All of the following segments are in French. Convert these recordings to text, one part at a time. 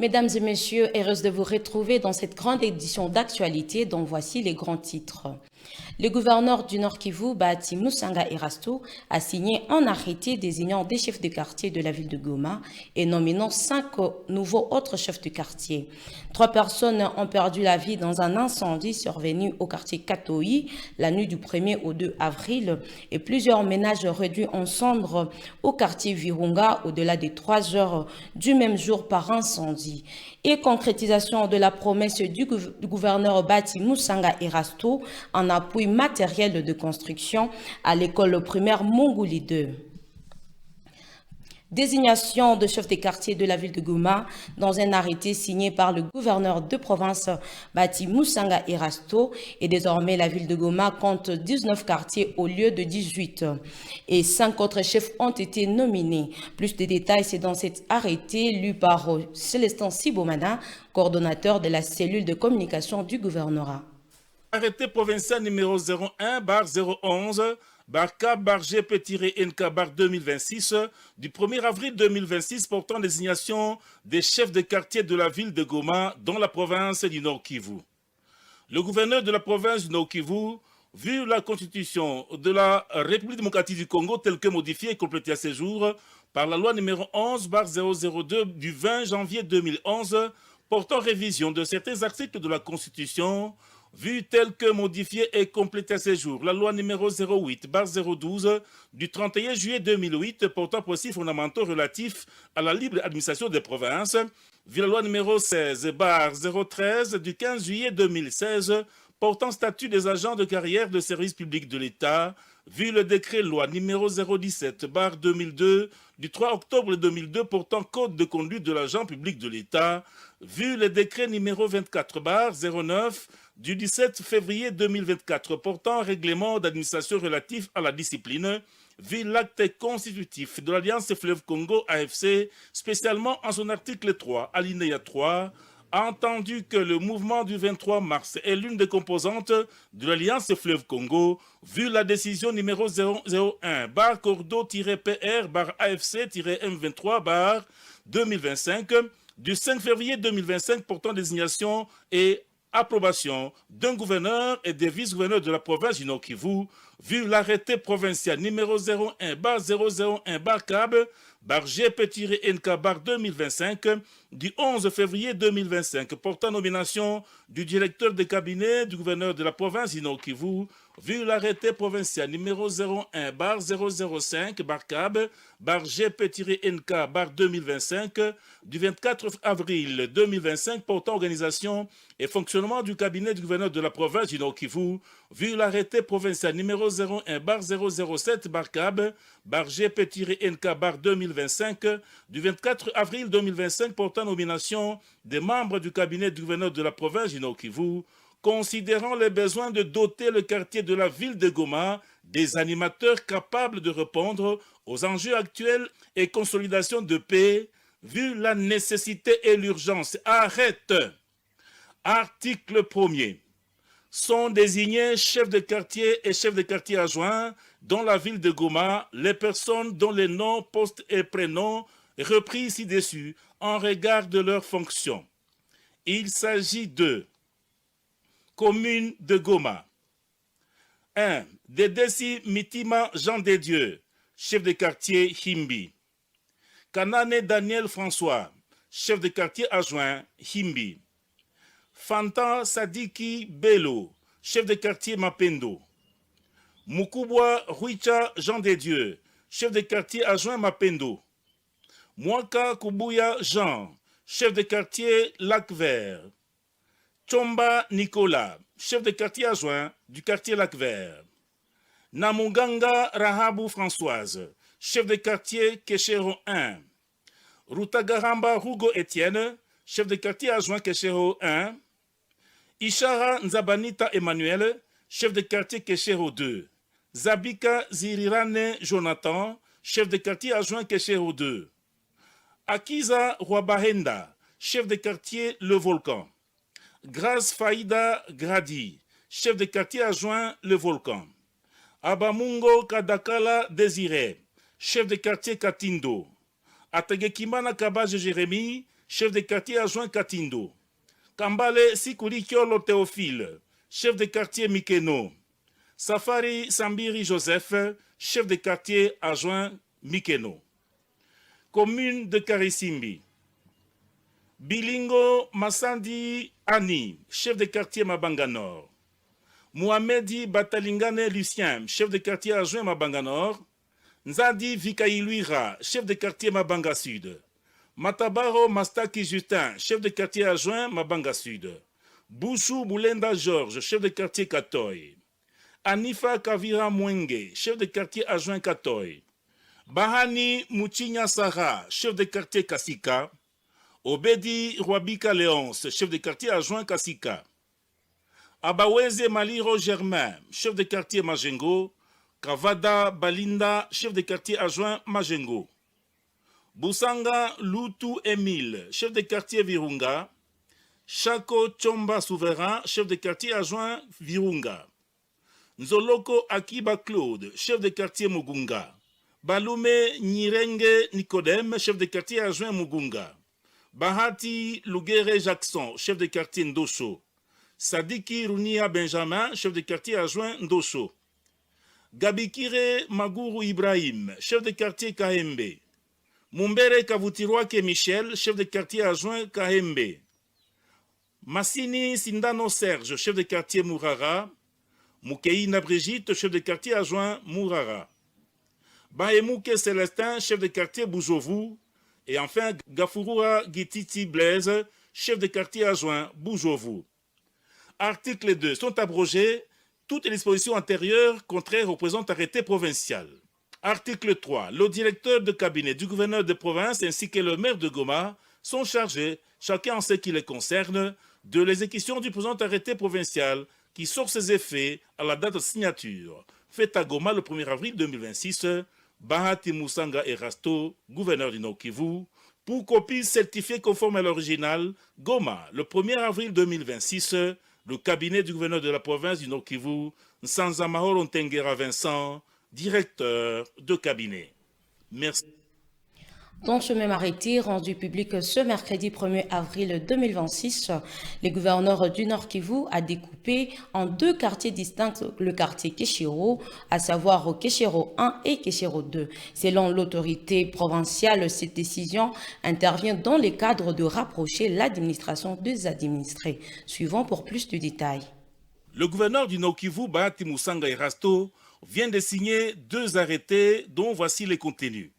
Mesdames et messieurs, heureuse de vous retrouver dans cette grande édition d'actualité dont voici les grands titres. Le gouverneur du Nord Kivu, Bahati Moussanga Erasto, a signé un arrêté désignant des chefs de quartier de la ville de Goma et nominant 5 nouveaux autres chefs de quartier. 3 personnes ont perdu la vie dans un incendie survenu au quartier Katoï la nuit du 1er au 2 avril et plusieurs ménages réduits en cendres au quartier Virunga au-delà des 3 heures du même jour par incendie. Et concrétisation de la promesse du gouverneur Bahati Moussanga Erasto en appui matériel de construction à l'école primaire Mongouli 2. Désignation de chef des quartiers de la ville de Goma dans un arrêté signé par le gouverneur de province Bahati Moussanga Erasto. Et désormais, la ville de Goma compte 19 quartiers au lieu de 18. Et 5 autres chefs ont été nominés. Plus de détails, c'est dans cet arrêté lu par Célestin Sibomana, coordonnateur de la cellule de communication du gouvernorat. Arrêté provincial numéro 01/011 GP-NK 2026 du 1er avril 2026 portant désignation des chefs de quartier de la ville de Goma dans la province du Nord Kivu. Le gouverneur de la province du Nord Kivu, vu la constitution de la République démocratique du Congo telle que modifiée et complétée à ce jour par la loi numéro 11/002 du 20 janvier 2011 portant révision de certains articles de la Constitution, vu tel que modifié et complété à ce jour, la loi numéro 08/012 du 31 juillet 2008 portant principes fondamentaux relatifs à la libre administration des provinces, vu la loi numéro 16/013 du 15 juillet 2016 portant statut des agents de carrière de service public de l'État, vu le décret loi numéro 017/2002 du 3 octobre 2002 portant code de conduite de l'agent public de l'État, vu le décret numéro 24/09 du 17 février 2024 portant règlement d'administration relatif à la discipline, vu l'acte constitutif de l'Alliance Fleuve Congo AFC, spécialement en son article 3, alinéa 3, a entendu que le mouvement du 23 mars est l'une des composantes de l'Alliance Fleuve Congo, vu la décision numéro 001/Cordo-PR-AFC-M23/2025 du 5 février 2025 portant désignation et approbation d'un gouverneur et des vice-gouverneurs de la province du Nord Kivu, vu l'arrêté provincial numéro 01/001/CAB GP-NK 2025 du 11 février 2025 portant nomination du directeur de cabinet du gouverneur de la province du Nord Kivu, vu l'arrêté provincial numéro 01/005/CAB GP-NK 2025 du 24 avril 2025 portant organisation et fonctionnement du cabinet du gouverneur de la province du Nord Kivu, vu l'arrêté provincial numéro 01/007/CAB GP-NK 2025 du 24 avril 2025 portant nomination des membres du cabinet du gouverneur de la province du Nord Kivu, considérant les besoins de doter le quartier de la ville de Goma des animateurs capables de répondre aux enjeux actuels et consolidation de paix, vu la nécessité et l'urgence. Arrête. Article 1er. Sont désignés chefs de quartier et chefs de quartier adjoints dans la ville de Goma les personnes dont les noms, postes et prénoms repris ci-dessus en regard de leurs fonctions. Il s'agit de commune de Goma. 1. Dedesi Mitima Jean de Dieu, chef de quartier Himbi. Kanane Daniel François, chef de quartier adjoint Himbi. Fanta Sadiki Bello, chef de quartier Mapendo. Mukubwa Ruicha Jean de Dieu, chef de quartier adjoint Mapendo. Mwaka Kubuya Jean, chef de quartier Lac Vert. Chomba Nicolas, chef de quartier adjoint du quartier Lac Vert. Namunganga Rahabou Françoise, chef de quartier Keshero 1. Rutagaramba Hugo Etienne, chef de quartier adjoint Keshero 1. Ishara Nzabanita Emmanuel, chef de quartier Keshero 2. Zabika Zirirane Jonathan, chef de quartier adjoint Keshero 2. Akiza Rwabahenda, chef de quartier Le Volcan. Grace Faïda Gradi, chef de quartier adjoint Le Volcan. Abamungo Kadakala Désiré, chef de quartier Katindo. Atagekimana Kabaje Jérémy, chef de quartier adjoint Katindo. Kambale Sikuli Kiolo Théophile, chef de quartier Mikeno. Safari Sambiri Joseph, chef de quartier adjoint Mikeno. Commune de Karisimbi. Bilingo Massandi Ani, chef de quartier Mabanga Nord. Mohamedi Batalingane Lucien, chef de quartier adjoint Mabanga Nord. Nzadi Vikailuira, chef de quartier Mabanga Sud. Matabaro Mastaki Justin, chef de quartier adjoint Mabanga Sud. Bouchou Boulenda Georges, chef de quartier Katoy. Anifa Kavira Mwenge, chef de quartier adjoint Katoy. Bahani Mouchinya Sarah, chef de quartier Kasika. Obedi Rwabika Léonce, chef de quartier adjoint Kasika. Abaweze Maliro Germain, chef de quartier Majengo. Kavada Balinda, chef de quartier adjoint Majengo. Boussanga Loutou Emile, chef de quartier Virunga. Chako Chomba Souverain, chef de quartier adjoint Virunga. Nzoloko Akiba Claude, chef de quartier Mugunga. Balume Nirenge Nicodème, chef de quartier adjoint Mugunga. Bahati Lugere Jackson, chef de quartier Ndosho. Sadiki Runia Benjamin, chef de quartier adjoint Ndosho. Gabikire Maguru Ibrahim, chef de quartier Kahembe. Mumbere Kavutiroake Michel, chef de quartier adjoint Kahembe. Massini Sindano Serge, chef de quartier Mourara. Moukeina Brigitte, chef de quartier adjoint Mourara. Bahemouke Célestin, chef de quartier Boujovu. Et enfin, Gafurua Gititi Blaise, chef de quartier adjoint Boujovu. Article 2. Sont abrogées toutes les dispositions antérieures contraires au présent arrêté provincial. Article 3. Le directeur de cabinet du gouverneur de province ainsi que le maire de Goma sont chargés, chacun en ce qui les concerne, de l'exécution du présent arrêté provincial qui sort ses effets à la date de signature, faite à Goma le 1er avril 2026, Bahati Moussanga Erasto, gouverneur du Nord Kivu, pour copie certifiée conforme à l'original, Goma, le 1er avril 2026, le cabinet du gouverneur de la province du Nord Kivu, Nsanzamahoro Ntengera Vincent, directeur de cabinet. Merci. Dans ce même arrêté rendu public ce mercredi 1er avril 2026, le gouverneur du Nord Kivu a découpé en deux quartiers distincts le quartier Keshiro, à savoir Keshiro 1 et Keshiro 2. Selon l'autorité provinciale, cette décision intervient dans le cadre de rapprocher l'administration des administrés. Suivons pour plus de détails. Le gouverneur du Nord Kivu, Bahati Moussanga Erasto, vient de signer deux arrêtés dont voici les contenus.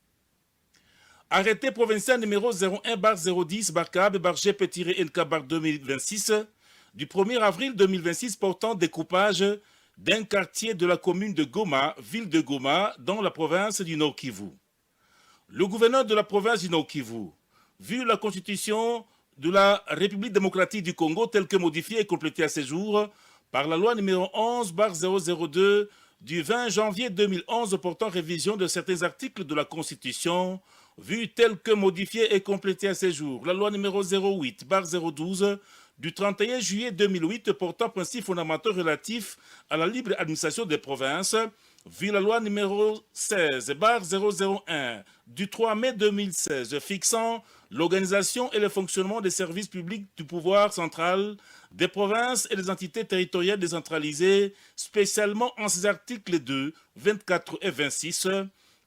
Arrêté provincial numéro 01/010/CAB/GP-NK/2026 du 1er avril 2026 portant découpage d'un quartier de la commune de Goma, ville de Goma, dans la province du Nord Kivu. Le gouverneur de la province du Nord Kivu, vu la constitution de la République démocratique du Congo telle que modifiée et complétée à ce jour par la loi numéro 11/002 du 20 janvier 2011 portant révision de certains articles de la Constitution, vu tel que modifié et complété à ce jour, la loi numéro 08/012 du 31 juillet 2008 portant principes fondamentaux relatifs à la libre administration des provinces, vu la loi numéro 16/001 du 3 mai 2016 fixant l'organisation et le fonctionnement des services publics du pouvoir central, des provinces et des entités territoriales décentralisées, spécialement en ses articles 2, 24 et 26,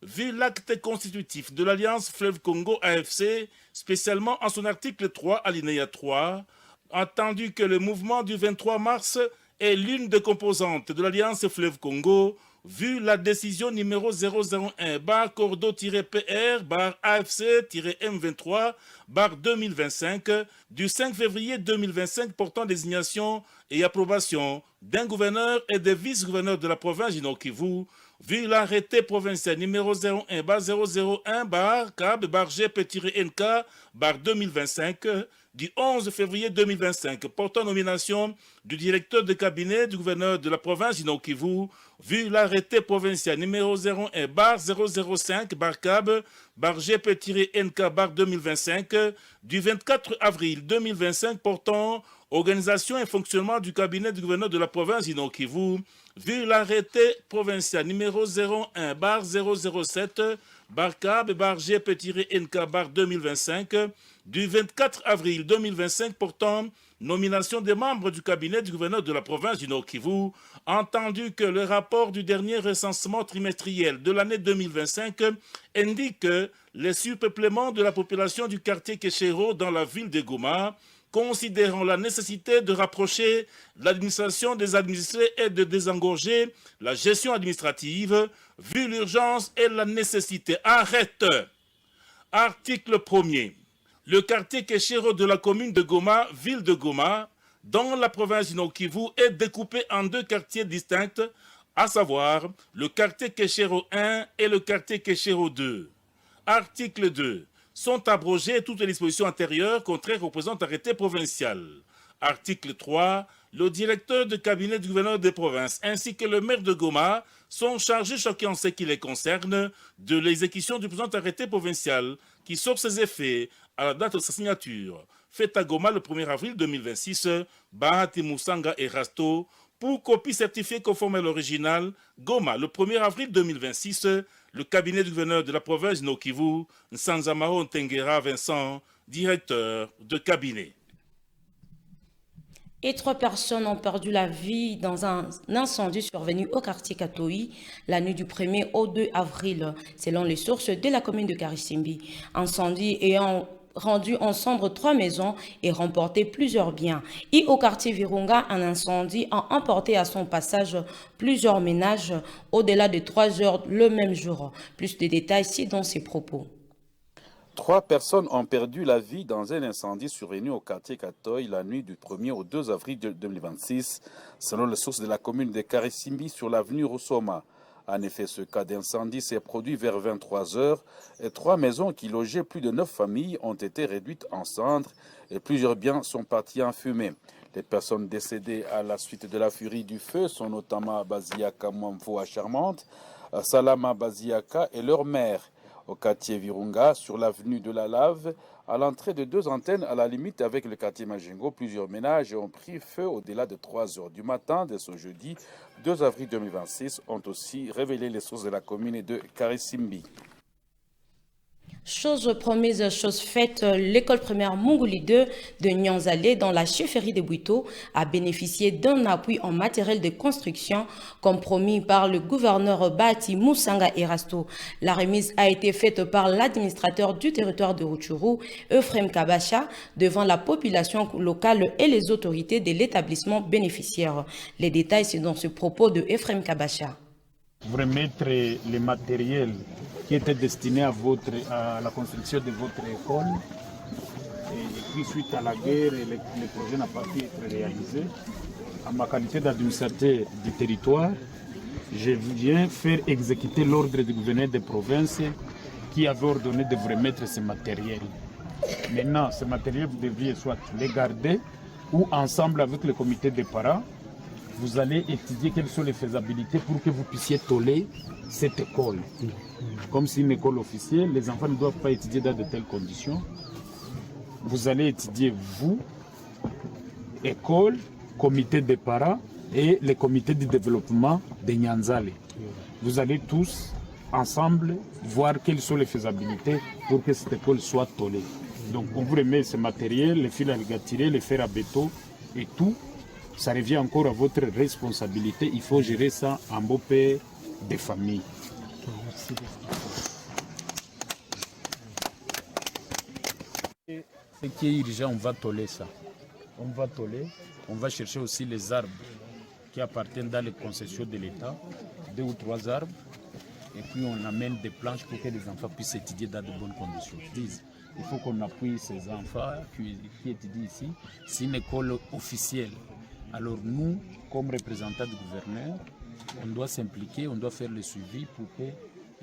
vu l'acte constitutif de l'Alliance Fleuve Congo AFC, spécialement en son article 3, alinéa 3, attendu que le mouvement du 23 mars est l'une des composantes de l'Alliance Fleuve Congo, vu la décision numéro 001/Cordo-PR/AFC-M23/2025 du 5 février 2025 portant désignation et approbation d'un gouverneur et des vice-gouverneurs de la province du Nord Kivu, vu l'arrêté provincial numéro 01/001/CAB/GP-NK/2025 du 11 février 2025 portant nomination du directeur de cabinet du gouverneur de la province du Nord Kivu, vu l'arrêté provincial numéro 01/005/CAB/GP-NK/2025 du 24 avril 2025 portant organisation et fonctionnement du cabinet du gouverneur de la province du Nord Kivu, vu l'arrêté provincial numéro Barkab Bargé Petit-NK Bar 2025 du 24 avril 2025 portant nomination des membres du cabinet du gouverneur de la province du Nord-Kivu, entendu que le rapport du dernier recensement trimestriel de l'année 2025 indique que les surpeuplements de la population du quartier Keshero dans la ville de Goma, considérant la nécessité de rapprocher l'administration des administrés et de désengorger la gestion administrative, vu l'urgence et la nécessité. Arrête. Article 1er. Le quartier Keshero de la commune de Goma, ville de Goma, dans la province du Nord-Kivu, est découpé en deux quartiers distincts, à savoir le quartier Keshero 1 et le quartier Keshero 2. Article 2. Sont abrogées toutes les dispositions antérieures contraires au présent arrêté provincial. Article 3. Le directeur de cabinet du gouverneur des provinces ainsi que le maire de Goma sont chargés, chacun en ce qui les concerne, de l'exécution du présent arrêté provincial qui sort ses effets à la date de sa signature. Fait à Goma le 1er avril 2026, Bahati Musanga et Rasto, pour copie certifiée conforme à l'original, Goma le 1er avril 2026, le cabinet du gouverneur de la province de Nord-Kivu, Nsanzamaro Ntengera Vincent, directeur de cabinet. Et 3 personnes ont perdu la vie dans un incendie survenu au quartier Katoï la nuit du 1er au 2 avril, selon les sources de la commune de Karisimbi. Incendie ayant rendu en cendres 3 maisons et remporté plusieurs biens. Et au quartier Virunga, un incendie a emporté à son passage plusieurs ménages au-delà de 3 heures le même jour. Plus de détails ici dans ces propos. 3 personnes ont perdu la vie dans un incendie survenu au quartier Katoï la nuit du 1er au 2 avril 2026, selon les sources de la commune de Karisimbi sur l'avenue Roussoma. En effet, ce cas d'incendie s'est produit vers 23 h et 3 maisons qui logeaient plus de 9 familles ont été réduites en cendres et plusieurs biens sont partis en fumée. Les personnes décédées à la suite de la furie du feu sont notamment Baziaka Mwamfo à Charmante, Salama Baziaka et leur mère. Au quartier Virunga, sur l'avenue de la Lave, à l'entrée de 2 antennes à la limite avec le quartier Majengo, plusieurs ménages ont pris feu au-delà de 3 heures du matin de ce jeudi 2 avril 2026, ont aussi révélé les sources de la commune de Karisimbi. Chose promise, chose faite, l'école primaire Munguli 2 de Nyanzale dans la chefferie de Bouito a bénéficié d'un appui en matériel de construction comme promis par le gouverneur Bahati Musanga Erasto. La remise a été faite par l'administrateur du territoire de Rutshuru, Euphrem Kabacha, devant la population locale et les autorités de l'établissement bénéficiaire. Les détails, c'est dans ce propos de Euphrem Kabacha. Vous remettre les matériels qui étaient destinés à la construction de votre école. Et puis suite à la guerre, le projet n'a pas pu être réalisé. En ma qualité d'administrateur du territoire, je viens faire exécuter l'ordre du gouverneur de province qui avait ordonné de vous remettre ce matériel. Maintenant, ce matériel, vous devriez soit les garder ou ensemble avec le comité des parents, vous allez étudier quelles sont les faisabilités pour que vous puissiez toller cette école. Comme c'est une école officielle, les enfants ne doivent pas étudier dans de telles conditions. Vous allez étudier vous, école, comité des parents et le comité de développement de Nyanzale. Vous allez tous ensemble voir quelles sont les faisabilités pour que cette école soit tollée. Donc on vous remet ce matériel, les fils à ligatirer, les fers à béton et tout. Ça revient encore à votre responsabilité. Il faut gérer ça en beau père des familles. Ce qui est urgent, on va toller ça. On va toller. On va chercher aussi les arbres qui appartiennent dans les concessions de l'État. 2 ou 3 arbres. Et puis on amène des planches pour que les enfants puissent étudier dans de bonnes conditions. Il faut qu'on appuie ces enfants qui étudient ici. C'est une école officielle. Alors nous, comme représentants du gouverneur, on doit s'impliquer, on doit faire le suivi pour que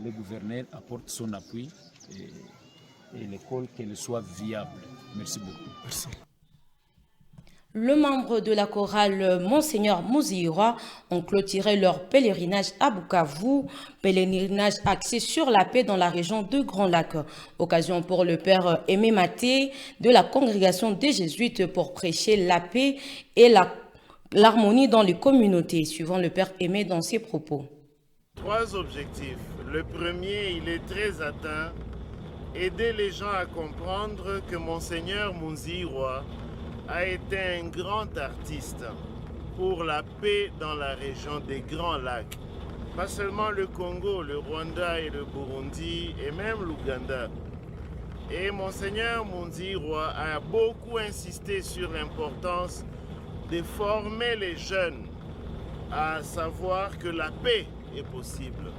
le gouverneur apporte son appui et l'école qu'elle soit viable. Merci beaucoup. Merci. Le membre de la chorale Monseigneur Mouziira ont clôturé leur pèlerinage à Bukavu, pèlerinage axé sur la paix dans la région de Grand Lac. Occasion pour le père Aimé Maté de la congrégation des Jésuites pour prêcher la paix et l'harmonie dans les communautés, suivant le père Aimé dans ses propos. 3 objectifs. Le premier, il est très atteint. Aider les gens à comprendre que Monseigneur Munzirwa a été un grand artiste pour la paix dans la région des Grands Lacs. Pas seulement le Congo, le Rwanda et le Burundi et même l'Ouganda. Et Monseigneur Munzirwa a beaucoup insisté sur l'importance de former les jeunes à savoir que la paix est possible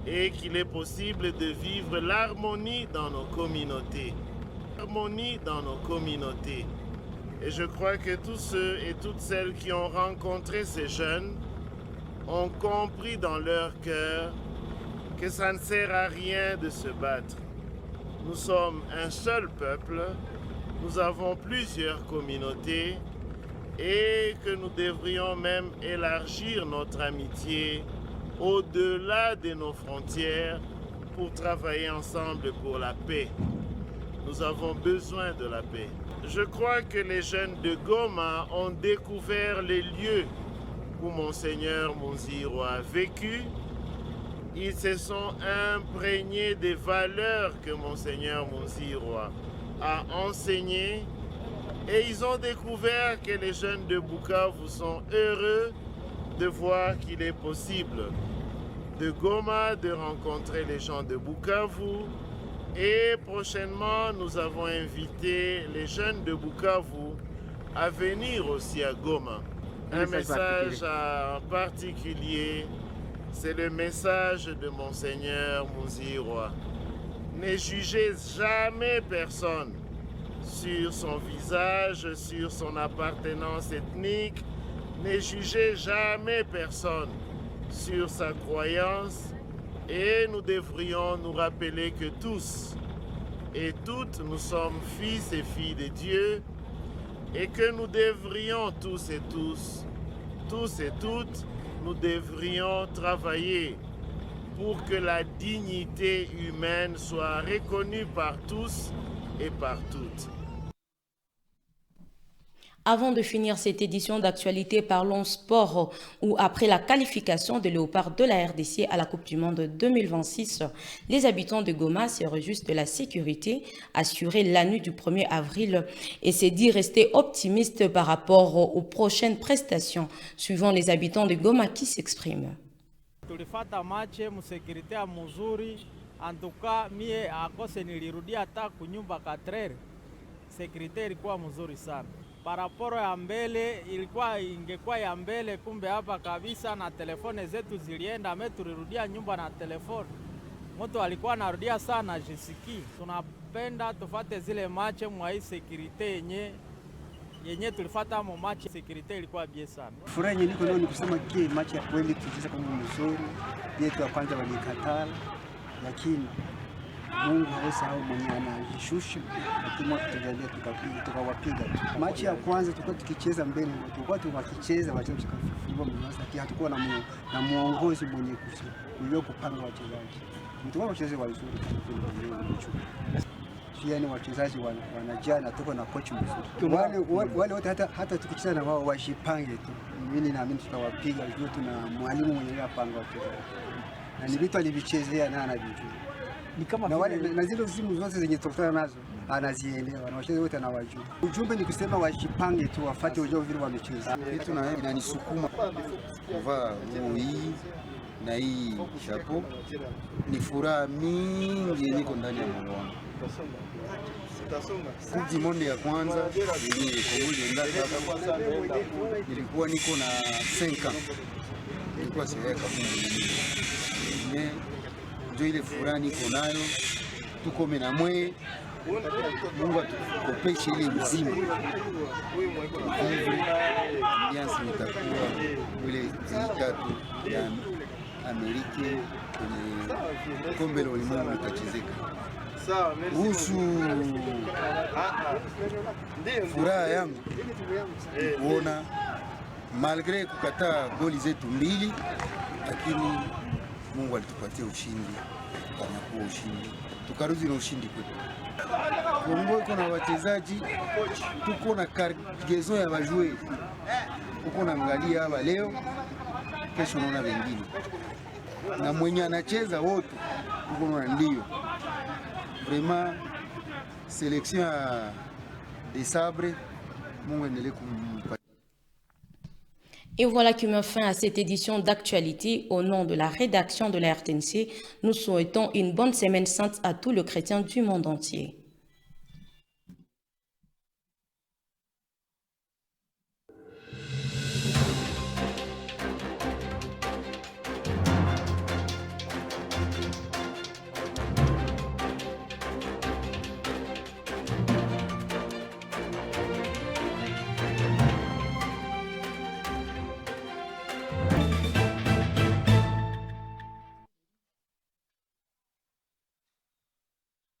et qu'il est possible de vivre l'harmonie dans nos communautés. L'harmonie dans nos communautés. Et je crois que tous ceux et toutes celles qui ont rencontré ces jeunes ont compris dans leur cœur que ça ne sert à rien de se battre. Nous sommes un seul peuple, nous avons plusieurs communautés et que nous devrions même élargir notre amitié au-delà de nos frontières pour travailler ensemble pour la paix. Nous avons besoin de la paix. Je crois que les jeunes de Goma ont découvert les lieux où Monseigneur Munzirwa a vécu. Ils se sont imprégnés des valeurs que Monseigneur Munzirwa a enseignées et ils ont découvert que les jeunes de Bukavu sont heureux de voir qu'il est possible de Goma de rencontrer les gens de Bukavu. Et prochainement, nous avons invité les jeunes de Bukavu à venir aussi à Goma. Un message en particulier, c'est le message de Monseigneur Munzirwa. Ne jugez jamais personne sur son visage, sur son appartenance ethnique. Ne jugez jamais personne sur sa croyance. Et nous devrions nous rappeler que tous et toutes, nous sommes fils et filles de Dieu et que nous devrions tous et toutes, nous devrions travailler pour que la dignité humaine soit reconnue par tous et par toutes. Avant de finir cette édition d'actualité, parlons sport, où après la qualification de Léopard de la RDC à la Coupe du Monde 2026, les habitants de Goma se réjouissent de la sécurité assurée la nuit du 1er avril et s'est dit rester optimiste par rapport aux prochaines prestations, suivant les habitants de Goma qui s'expriment. Tulifata match msekirite ya mzuri antuka mie akose nilirudia hata kunyumba 4h. Sekirite ilikuwa mzuri sana. Paraporo ya mbele ingekuwa ya mbele, kumbe hapa kabisa na telefone zetu zilienda, turirudia nyumba na telefone. Mtu alikuwa anarudia sana jisiki. Tunapenda tufate zile mache mwa hii sekirite yenye tulifata mo match security ilikuwa bie sana. Furaha yenyewe niko leo ni kusema kile match ya kweli tulicheza kama mzuri. Yetu ya kwanza walikataa, lakini Mungu hawezi mwenyewe anajishusha, lakini mwaka tujalia tukawapiga. Match ya kwanza tulikuwa tukicheza mbele, tulikuwa tukicheza wachezaji tukafungwa mwanzo, lakini hatakuwa na muongozi mwenye kujua kupanga wachezaji. Tulikuwa wachezaji wazuri kama yani wachezaji wanajaa na tuko na coach mzuri. Wale wote hata tukicheza na wao washipange tu. Mimi naamini tutawapiga juu tuna mwalimu mwenye apanga wachezaji. Na ni vitu alivichezea na anavijua. Ni kama na wale na zile simu zote zenye tutokana nazo anazielewa na wachezaji wote anawajua. Ujumbe ni kusema washipange tu wafuate ujao vile wamecheza. Kitu na inanisukuma kuvaa nguo hii na hii chapeau, ni furaha mingi niko ndani ya moyo wangu. Coupe du Monde ya kwanza ilikuwa niko na 5 ans, ilikuwa sherehe kabisa. Ndio ile furaha niko nayo, tuko na mwe Mungu atukopeshe ile mzima. Alliance itakuwa ile tatu ya Amerika kwenye kombe la ulimwengu itachezeka. Kuhusu furaha yangu kuona malgré kukataa goli zetu 2, lakini Mungu alitupatia ushindi, tukakuwa ushindi, tukarudi na ushindi kwetu. Kongo iko na wachezaji, tuko na cargaison ya bajoueur, uko na angalia hapa leo, kesho unaona wengine. na mwenye anacheza wote uko ndio vraiment sélection ya des sabres. Mungu endelee kumpa. Et voilà qui met fin à cette édition d'actualité. Au nom de la rédaction de la RTNC, nous souhaitons une bonne semaine sainte à tous les chrétiens du monde entier.